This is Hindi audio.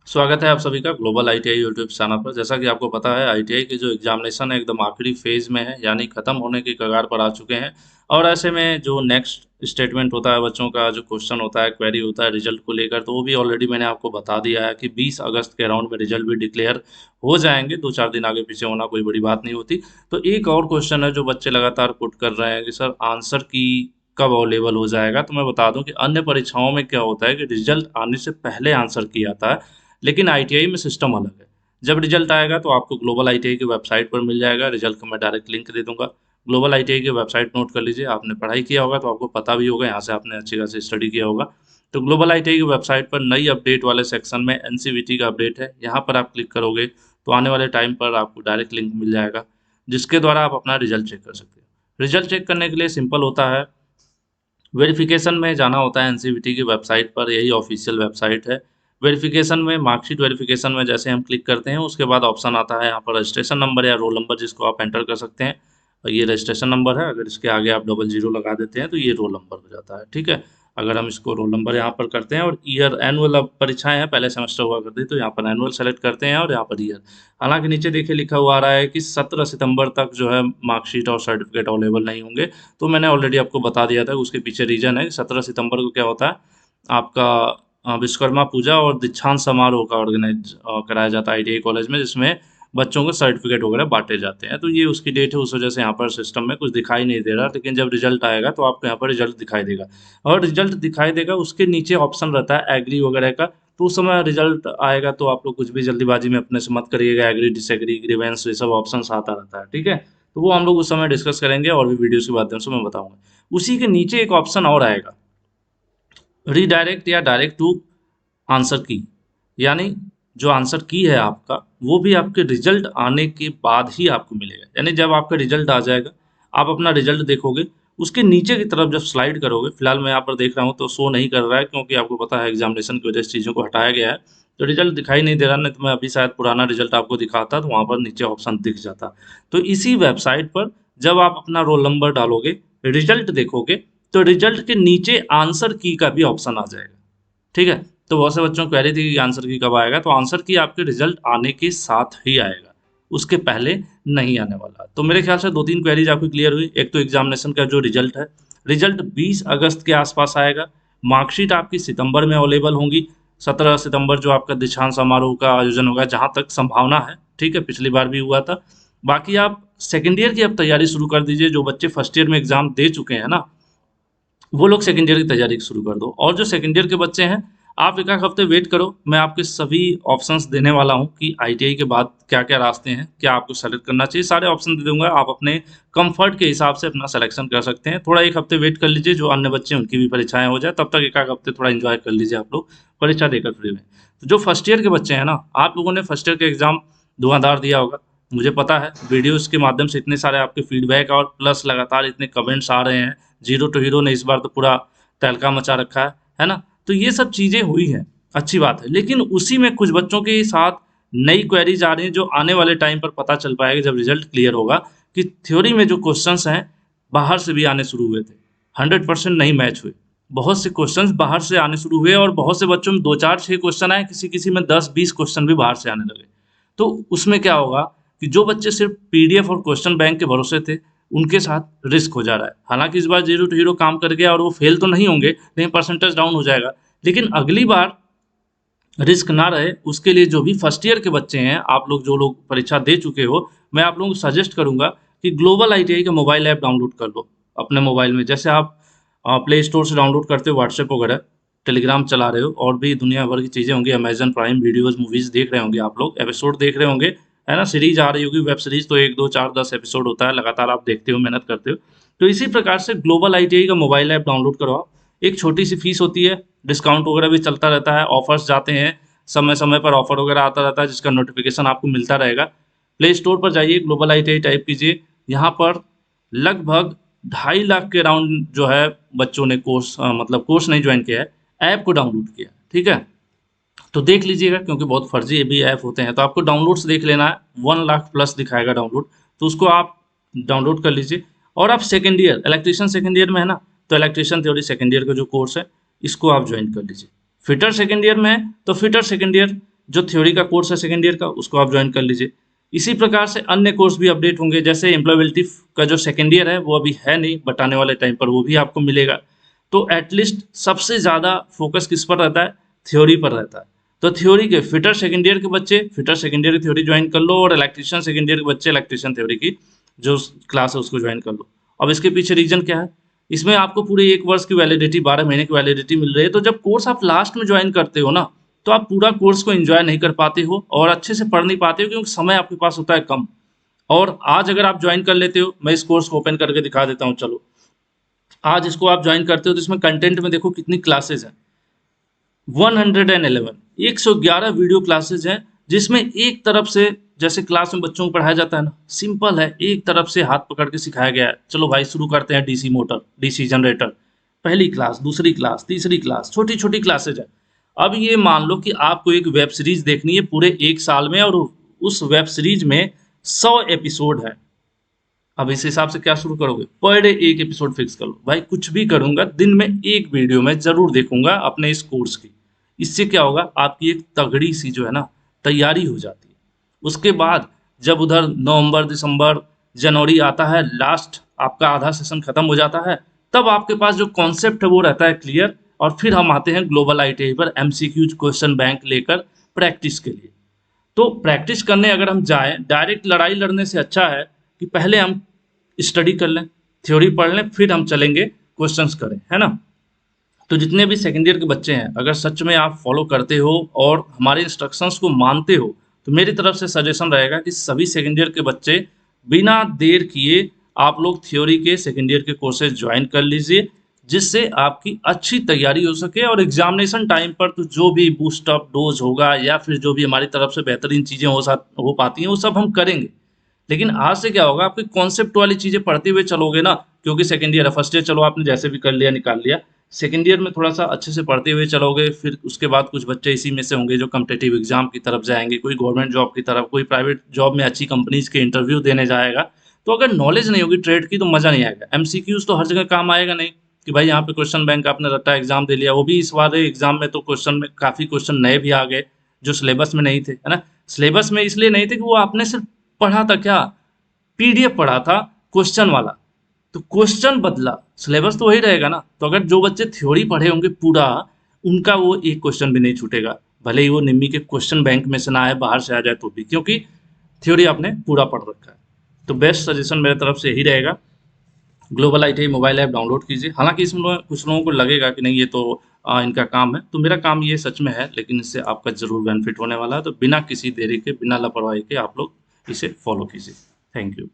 स्वागत है आप सभी का ग्लोबल आईटीआई यूट्यूब चैनल पर। जैसा कि आपको पता है, आईटीआई के जो एग्जामिनेशन है एकदम आखिरी फेज में है, यानी खत्म होने की कगार पर आ चुके हैं। और ऐसे में जो नेक्स्ट स्टेटमेंट होता है, बच्चों का जो क्वेश्चन होता है, क्वेरी होता है रिजल्ट को लेकर, तो वो भी ऑलरेडी मैंने आपको बता दिया है कि 20 अगस्त के अराउंड में रिजल्ट भी डिक्लेयर हो जाएंगे। 2-4 दिन आगे पीछे होना कोई बड़ी बात नहीं होती। तो एक और क्वेश्चन है जो बच्चे लगातार पुट कर रहे हैं कि सर आंसर की कब अवेलेबल हो जाएगा। तो मैं बता दूं कि अन्य परीक्षाओं में क्या होता है कि रिजल्ट आने से पहले आंसर की आता है, लेकिन आईटीआई में सिस्टम अलग है। जब रिजल्ट आएगा तो आपको ग्लोबल आईटीआई की वेबसाइट पर मिल जाएगा। रिजल्ट का मैं डायरेक्ट लिंक दे दूंगा। ग्लोबल आईटीआई की वेबसाइट नोट कर लीजिए। आपने पढ़ाई किया होगा तो आपको पता भी होगा, यहाँ से आपने अच्छी खासी स्टडी किया होगा। तो ग्लोबल आईटीआई की वेबसाइट पर नई अपडेट वाले सेक्शन में एनसीवीटी का अपडेट है, यहाँ पर आप क्लिक करोगे तो आने वाले टाइम पर आपको डायरेक्ट लिंक मिल जाएगा, जिसके द्वारा आप अपना रिजल्ट चेक कर सकते हैं। रिजल्ट चेक करने के लिए सिंपल होता है, वेरिफिकेशन में जाना होता है एनसीवीटी की वेबसाइट पर। यही ऑफिशियल वेबसाइट है। वेरिफिकेशन में मार्कशीट वेरिफिकेशन में जैसे हम क्लिक करते हैं, उसके बाद ऑप्शन आता है यहाँ पर रजिस्ट्रेशन नंबर या रोल नंबर, जिसको आप एंटर कर सकते हैं। और ये रजिस्ट्रेशन नंबर है, अगर इसके आगे आप डबल जीरो लगा देते हैं तो ये रोल नंबर हो जाता है। ठीक है। अगर हम इसको रोल नंबर यहाँ पर करते हैं और ईयर, एनुअल अब परीक्षाएं हैं, पहले सेमेस्टर हुआ करती तो यहाँ पर एनुअल सेलेक्ट करते हैं और यहाँ पर ईयर। हालांकि नीचे देखिए लिखा हुआ आ रहा है कि 17 सितंबर तक जो है मार्कशीट और सर्टिफिकेट अवेलेबल नहीं होंगे। तो मैंने ऑलरेडी आपको बता दिया था, उसके पीछे रीजन है। 17 सितंबर को क्या होता है, आपका विश्वकर्मा पूजा और दीक्षांत समारोह का ऑर्गेनाइज कराया जाता है आईटीआई कॉलेज में, जिसमें बच्चों को सर्टिफिकेट वगैरह बांटे जाते हैं। तो ये उसकी डेट है, उस वजह से यहाँ पर सिस्टम में कुछ दिखाई नहीं दे रहा। लेकिन जब रिजल्ट आएगा तो आपको यहाँ पर रिजल्ट दिखाई देगा। और रिजल्ट दिखाई देगा, उसके नीचे ऑप्शन रहता है एग्री वगैरह का। तो उस समय रिजल्ट आएगा तो आप लोग कुछ भी जल्दीबाजी में अपने से मत करिएगा। एग्री, डिसएग्री, ग्रीवेंस, ये सब ऑप्शन आता रहता है। ठीक है। तो वो हम लोग उस समय डिस्कस करेंगे और भी वीडियोस के माध्यम से मैं बताऊंगा। उसी के नीचे एक ऑप्शन और आएगा, रीडायरेक्ट या डायरेक्ट टू आंसर की। यानी जो आंसर की है आपका, वो भी आपके रिजल्ट आने के बाद ही आपको मिलेगा। यानी जब आपका रिजल्ट आ जाएगा, आप अपना रिजल्ट देखोगे, उसके नीचे की तरफ जब स्लाइड करोगे, फिलहाल मैं यहाँ पर देख रहा हूँ तो शो नहीं कर रहा है, क्योंकि आपको पता है एग्जामिनेशन की वजह से चीज़ों को हटाया गया है। तो रिजल्ट दिखाई नहीं दे रहा, नहीं तो मैं अभी शायद पुराना रिजल्ट आपको दिखाता तो वहाँ पर नीचे ऑप्शन दिख जाता। तो इसी वेबसाइट पर जब आप अपना रोल नंबर डालोगे, रिजल्ट देखोगे, तो रिजल्ट के नीचे आंसर की का भी ऑप्शन आ जाएगा। ठीक है। तो बहुत से बच्चों को कह रही थी कि आंसर की कब आएगा, तो आंसर की आपके रिजल्ट आने के साथ ही आएगा, उसके पहले नहीं आने वाला। तो मेरे ख्याल से 2-3 क्वेरीज आपकी क्लियर हुई। एक तो एग्जामिनेशन का जो रिजल्ट है, रिजल्ट 20 अगस्त के आसपास आएगा। मार्कशीट आपकी सितंबर में अवेलेबल होंगी। 17 सितंबर जो आपका दीक्षांत समारोह का आयोजन होगा, जहाँ तक संभावना है। ठीक है, पिछली बार भी हुआ था। बाकी आप सेकेंड ईयर की अब तैयारी शुरू कर दीजिए। जो बच्चे फर्स्ट ईयर में एग्जाम दे चुके हैं ना, वो लोग सेकंड ईयर की तैयारी शुरू कर दो। और जो सेकंड ईयर के बच्चे हैं, आप एक आध हफ्ते वेट करो। मैं आपके सभी ऑप्शंस देने वाला हूं कि आईटीआई के बाद क्या क्या रास्ते हैं, क्या आपको सेलेक्ट करना चाहिए, सारे ऑप्शन दे दूंगा। आप अपने कंफर्ट के हिसाब से अपना सिलेक्शन कर सकते हैं। थोड़ा एक हफ्ते वेट कर लीजिए, जो अन्य बच्चे हैं उनकी भी परीक्षाएं हो जाए, तब तक एक आध हफ्ते थोड़ा इंजॉय कर लीजिए आप लोग, परीक्षा देकर फ्री में। तो जो फर्स्ट ईयर के बच्चे हैं ना, आप लोगों ने फर्स्ट ईयर का एग्जाम धुआंधार दिया होगा, मुझे पता है। वीडियोस के माध्यम से इतने सारे आपके फीडबैक और प्लस लगातार इतने कमेंट्स आ रहे हैं। जीरो टू हीरो ने इस बार तो पूरा तहलका मचा रखा है ना। तो ये सब चीज़ें हुई हैं, अच्छी बात है। लेकिन उसी में कुछ बच्चों के साथ नई क्वेरीज आ रही हैं, जो आने वाले टाइम पर पता चल पाएगा जब रिजल्ट क्लियर होगा, कि थ्योरी में जो क्वेश्चंस हैं बाहर से भी आने शुरू हुए थे, 100% नहीं मैच हुए। बहुत से क्वेश्चंस बाहर से आने शुरू हुए और बहुत से बच्चों में 2-4-6 क्वेश्चन आए, किसी किसी में 10-20 क्वेश्चन भी बाहर से आने लगे। तो उसमें क्या होगा कि जो बच्चे सिर्फ पीडीएफ और क्वेश्चन बैंक के भरोसे थे, उनके साथ रिस्क हो जा रहा है। हालांकि इस बार जीरो टू हीरो काम कर गया और वो फेल तो नहीं होंगे, लेकिन परसेंटेज डाउन हो जाएगा। लेकिन अगली बार रिस्क ना रहे, उसके लिए जो भी फर्स्ट ईयर के बच्चे हैं, आप लोग जो लोग परीक्षा दे चुके हो, मैं आप लोगों को सजेस्ट करूंगा कि ग्लोबल आईटीआई का मोबाइल ऐप डाउनलोड कर लो अपने मोबाइल में। जैसे आप प्ले स्टोर से डाउनलोड करते हो व्हाट्सएप वगैरह, टेलीग्राम चला रहे हो, और भी दुनिया भर की चीज़ें होंगी, अमेजन प्राइम वीडियोस, मूवीज़ देख रहे होंगे आप लोग, एपिसोड देख रहे होंगे, है ना। सीरीज आ रही होगी, वेब सीरीज तो 1, 2, 4, 10 एपिसोड होता है, लगातार आप देखते हो, मेहनत करते हो। तो इसी प्रकार से ग्लोबल आईटीआई का मोबाइल ऐप डाउनलोड करवाओ। एक छोटी सी फीस होती है, डिस्काउंट वगैरह भी चलता रहता है, ऑफर्स जाते हैं, समय समय पर ऑफर वगैरह आता रहता है, जिसका नोटिफिकेशन आपको मिलता रहेगा। प्ले स्टोर पर जाइए, ग्लोबल आईटीआई टाइप कीजिए। यहाँ पर लगभग 2.5 लाख के अराउंड जो है बच्चों ने कोर्स, मतलब कोर्स नहीं ज्वाइन किया है, ऐप को डाउनलोड किया। ठीक है। तो देख लीजिएगा, क्योंकि बहुत फर्जी भी ऐप होते हैं, तो आपको डाउनलोड्स देख लेना है। 1 लाख प्लस दिखाएगा डाउनलोड, तो उसको आप डाउनलोड कर लीजिए। और आप second year, electrician second year में है ना, तो इलेक्ट्रीशियन थ्योरी सेकेंड ईयर का जो कोर्स है, इसको आप ज्वाइन कर लीजिए। फिटर सेकेंड ईयर में है तो फिटर सेकेंड ईयर जो थ्योरी का कोर्स है सेकेंड ईयर का उसको आप ज्वाइन कर लीजिए। इसी प्रकार से अन्य कोर्स भी अपडेट होंगे, जैसे एम्प्लॉयबिलिटी का जो सेकेंड ईयर है वो अभी है नहीं, बट आने वाले टाइम पर वो भी आपको मिलेगा। तो एटलीस्ट सबसे ज़्यादा फोकस किस पर रहता है? थ्योरी पर रहता है। तो थ्योरी के फिटर सेकेंड ईयर के बच्चे फिटर सेकेंड ईयर की थ्योरी ज्वाइन कर लो, और इलेक्ट्रीशियन सेकेंड ईयर के बच्चे इलेक्ट्रीशियन थ्योरी की जो क्लास है उसको ज्वाइन कर लो। अब इसके पीछे रीजन क्या है? इसमें आपको पूरे 1 वर्ष की वैलिडिटी, 12 महीने की वैलिडिटी मिल रही है। तो जब कोर्स आप लास्ट में ज्वाइन करते हो ना, तो आप पूरा कोर्स को एंजॉय नहीं कर पाते हो और अच्छे से पढ़ नहीं पाते हो, क्योंकि समय आपके पास होता है कम। और आज अगर आप ज्वाइन कर लेते हो, मैं इस कोर्स को ओपन करके दिखा देता हूँ, चलो। आज इसको आप ज्वाइन करते हो तो इसमें कंटेंट में देखो कितनी क्लासेज हैं। 111 111 वीडियो क्लासेज हैं, जिसमें एक तरफ से जैसे क्लास में बच्चों को पढ़ाया जाता है ना, सिंपल है, एक तरफ से हाथ पकड़ के सिखाया गया है। चलो भाई शुरू करते हैं। डीसी मोटर, डीसी जनरेटर, पहली क्लास, दूसरी क्लास, तीसरी क्लास, छोटी छोटी क्लासेज है। अब ये मान लो कि आपको एक वेब सीरीज देखनी है पूरे 1 साल में, और उस वेब सीरीज में 100 एपिसोड है। अब इस हिसाब से क्या शुरू करोगे? पर डे एक एपिसोड फिक्स कर लो। भाई कुछ भी करूंगा, दिन में एक वीडियो मैं जरूर देखूंगा अपने इस कोर्स की। इससे क्या होगा? आपकी एक तगड़ी सी जो है ना तैयारी हो जाती है। उसके बाद जब उधर नवंबर, दिसंबर, जनवरी आता है, लास्ट आपका आधा सेशन खत्म हो जाता है, तब आपके पास जो कॉन्सेप्ट है वो रहता है क्लियर। और फिर हम आते हैं ग्लोबल आईटीआई पर एमसीक्यूज क्वेश्चन बैंक लेकर प्रैक्टिस के लिए। तो प्रैक्टिस करने अगर हम जाएं, डायरेक्ट लड़ाई लड़ने से अच्छा है कि पहले हम स्टडी कर लें, थ्योरी पढ़ लें, फिर हम चलेंगे क्वेश्चंस करें, है ना। तो जितने भी सेकेंड ईयर के बच्चे हैं, अगर सच में आप फॉलो करते हो और हमारे इंस्ट्रक्शंस को मानते हो, तो मेरी तरफ से सजेशन रहेगा कि सभी सेकेंड ईयर के बच्चे बिना देर किए आप लोग थ्योरी के सेकेंड ईयर के कोर्सेज ज्वाइन कर लीजिए, जिससे आपकी अच्छी तैयारी हो सके। और एग्जामिनेशन टाइम पर तो जो भी बूस्ट अप डोज होगा या फिर जो भी हमारी तरफ से बेहतरीन चीज़ें हो पाती हैं वो सब हम करेंगे। लेकिन आज से क्या होगा? आपकी कॉन्सेप्ट वाली चीज़ें पढ़ते हुए चलोगे ना, क्योंकि सेकंड ईयर है। फर्स्ट ईयर चलो आपने जैसे भी कर लिया, निकाल लिया। सेकंड ईयर में थोड़ा सा अच्छे से पढ़ते हुए चलोगे, फिर उसके बाद कुछ बच्चे इसी में से होंगे जो कॉम्पिटिटिव एग्जाम की तरफ जाएंगे, कोई गवर्नमेंट जॉब की तरफ, कोई प्राइवेट जॉब में अच्छी कंपनीज के इंटरव्यू देने जाएगा। तो अगर नॉलेज नहीं होगी ट्रेड की तो मज़ा नहीं आएगा। एमसीक्यूज तो हर जगह काम आएगा नहीं कि भाई यहाँ पे क्वेश्चन बैंक आपने रट्टा एग्जाम दे लिया। वो भी इस बार एग्जाम में तो क्वेश्चन में काफ़ी क्वेश्चन नए भी आ गए जो सिलेबस में नहीं थे, है ना। सिलेबस में इसलिए नहीं थे कि वो आपने सिर्फ पढ़ा था क्या, पीडीएफ पढ़ा था क्वेश्चन वाला। तो क्वेश्चन बदला, सिलेबस तो वही रहेगा ना। तो अगर जो बच्चे थ्योरी पढ़े होंगे पूरा, उनका वो एक क्वेश्चन भी नहीं छूटेगा, भले ही वो निम्मी के क्वेश्चन बैंक में से ना आए, बाहर से आ जाए तो भी, क्योंकि थ्योरी आपने पूरा पढ़ रखा है। तो बेस्ट सजेशन मेरे तरफ से यही रहेगा, global ITI mobile app download कीजिए। हालांकि इसमें कुछ लोगों को लगेगा कि नहीं ये तो इनका काम है, तो मेरा काम ये सच में है, लेकिन इससे आपका जरूर बेनिफिट होने वाला है। तो बिना किसी देरी के, बिना लापरवाही के आप लोग इसे फॉलो कीजिए। Thank you.